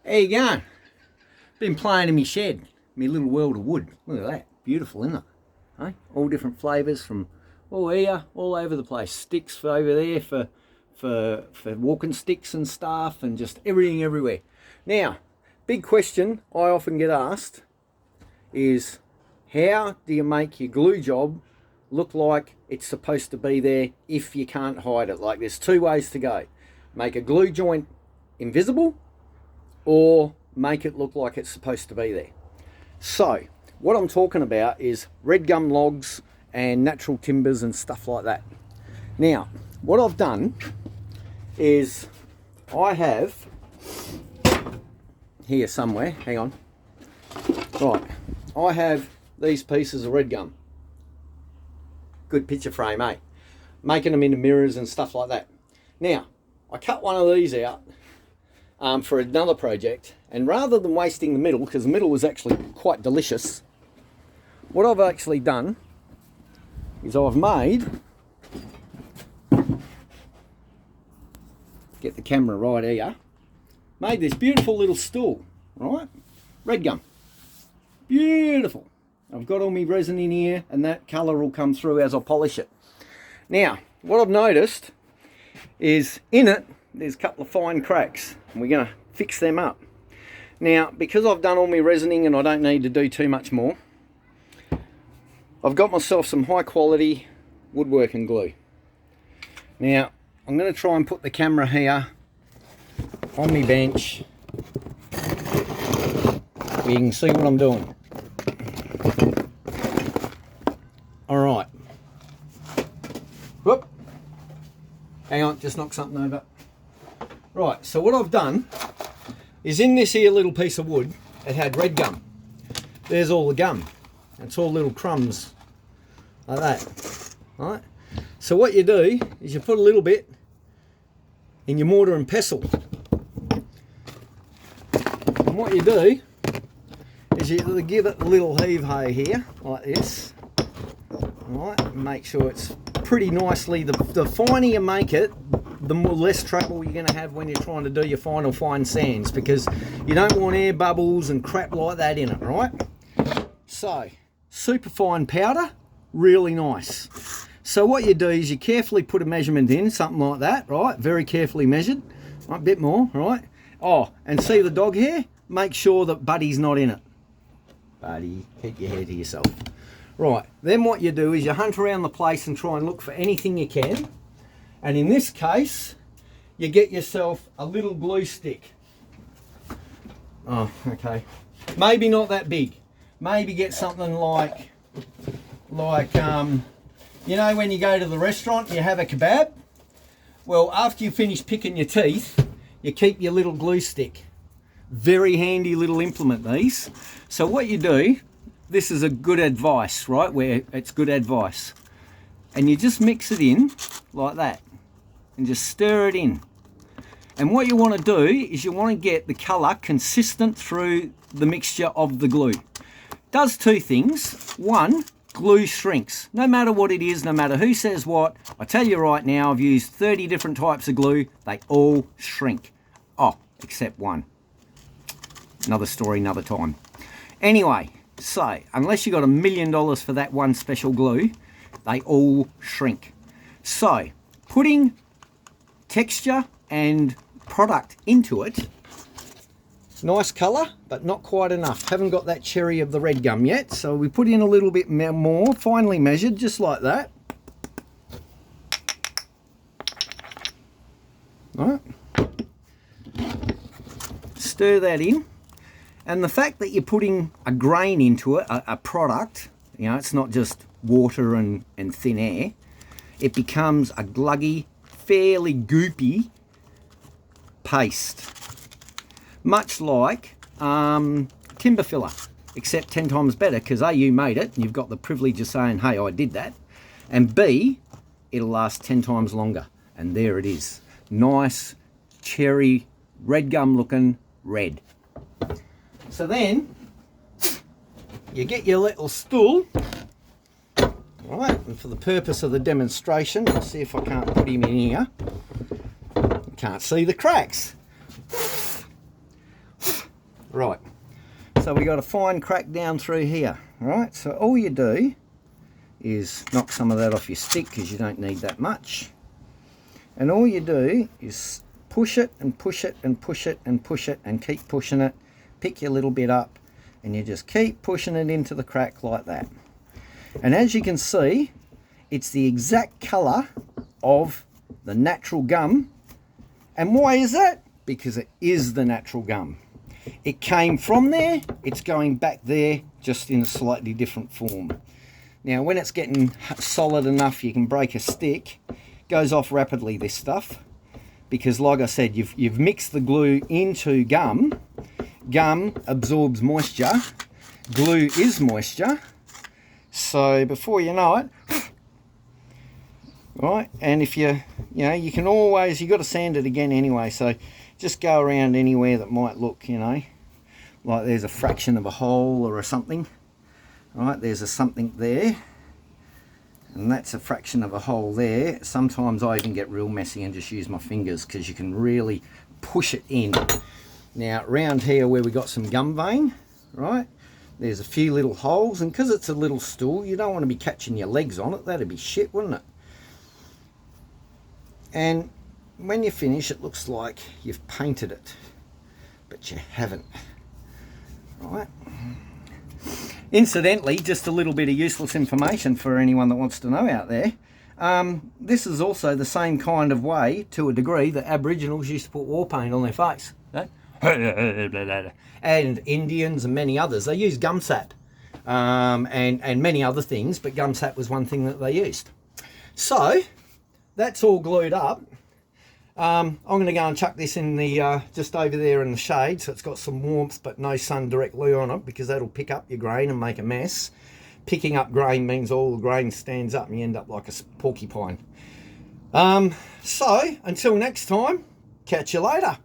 There you go. Been playing in my shed, my little world of wood. Look at that, beautiful, isn't it? Hey? All different flavours from all here, all over the place. Sticks over there for walking sticks and stuff, and just everything everywhere. Now, big question I often get asked is, how do you make your glue job look like it's supposed to be there if you can't hide it? Like, there's two ways to go. Make a glue joint invisible, or make it look like it's supposed to be there. So what I'm talking about is red gum logs and natural timbers and stuff like that. Now, what I've done is I have here somewhere, hang on, right, I have these pieces of red gum. Good picture frame, eh? Making them into mirrors and stuff like that. Now, I cut one of these out for another project, and rather than wasting the middle, because the middle was actually quite delicious, what I've actually done is I've made, get the camera right here, made this beautiful little stool, right? Red gum. Beautiful. I've got all my resin in here, and that colour will come through as I polish it. Now, what I've noticed is in it, there's a couple of fine cracks, and we're going to fix them up. Now, because I've done all my resining and I don't need to do too much more, I've got myself some high quality woodworking glue. Now, I'm going to try and put the camera here on my bench where you can see what I'm doing. Alright. Whoop. Hang on, just knocked something over. Right, so what I've done is in this here little piece of wood, it had red gum. There's all the gum. It's all little crumbs like that. Right? So what you do is you put a little bit in your mortar and pestle. And what you do is you give it a little heave-ho here, like this. Right, make sure it's pretty nicely, the finer you make it, the more less trouble you're going to have when you're trying to do your final fine sands, because you don't want air bubbles and crap like that in it, right? So, super fine powder, really nice. So what you do is you carefully put a measurement in, something like that, right? Very carefully measured, right? A bit more, right? Oh, and see the dog hair? Make sure that Buddy's not in it. Buddy, keep your hair to yourself. Right, then what you do is you hunt around the place and try and look for anything you can. And in this case, you get yourself a little glue stick. Oh, okay. Maybe not that big. Maybe get something like you know, when you go to the restaurant, you have a kebab. Well, after you finish picking your teeth, you keep your little glue stick. Very handy little implement, these. So what you do, this is a good advice, right? Where it's good advice. And you just mix it in like that and just stir it in. And what you want to do is you want to get the colour consistent through the mixture of the glue. Does two things. One, glue shrinks. No matter what it is, no matter who says what, I tell you right now, I've used 30 different types of glue. They all shrink. Oh, except one. Another story, another time. Anyway, so unless you got $1 million for that one special glue, they all shrink. So putting texture and product into it, nice colour, but not quite enough. Haven't got that cherry of the red gum yet, so we put in a little bit more, finely measured, just like that. All right. Stir that in. And the fact that you're putting a grain into it, a product, you know, it's not just water and thin air, it becomes a gluggy, fairly goopy paste. Much like timber filler, except 10 times better, because A, you made it, and you've got the privilege of saying, hey, I did that. And B, it'll last 10 times longer. And there it is. Nice, cherry, red gum looking red. So then, you get your little stool, right, and for the purpose of the demonstration, I'll see if I can't put him in here. You can't see the cracks. Right, so we got a fine crack down through here. Right, so all you do is knock some of that off your stick because you don't need that much. And all you do is push it and push it and push it and push it and keep pushing it. Pick your little bit up and you just keep pushing it into the crack like that. And as you can see, it's the exact colour of the natural gum. And why is that? Because it is the natural gum. It came from there, it's going back there, just in a slightly different form. Now when it's getting solid enough you can break a stick, it goes off rapidly, this stuff, because like I said, you've mixed the glue into gum. Gum absorbs moisture, glue is moisture, so before you know it, right, and if you can always, you've got to sand it again anyway, so just go around anywhere that might look, like there's a fraction of a hole or something. Right, there's a something there, and that's a fraction of a hole there. Sometimes I even get real messy and just use my fingers because you can really push it in. Now around here where we got some gum vein, right, there's a few little holes, and because it's a little stool you don't want to be catching your legs on it, that'd be shit, wouldn't it? And when you finish it looks like you've painted it, but you haven't. Right. Incidentally, just a little bit of useless information for anyone that wants to know out there. This is also the same kind of way, to a degree, that Aboriginals used to put war paint on their face. And Indians and many others, they used gum sap and many other things, but gum sap was one thing that they used. So that's all glued up. I'm going to go and chuck this in the just over there in the shade, so it's got some warmth but no sun directly on it, because that'll pick up your grain and make a mess. Picking up grain means all the grain stands up and you end up like a porcupine. So until next time, catch you later.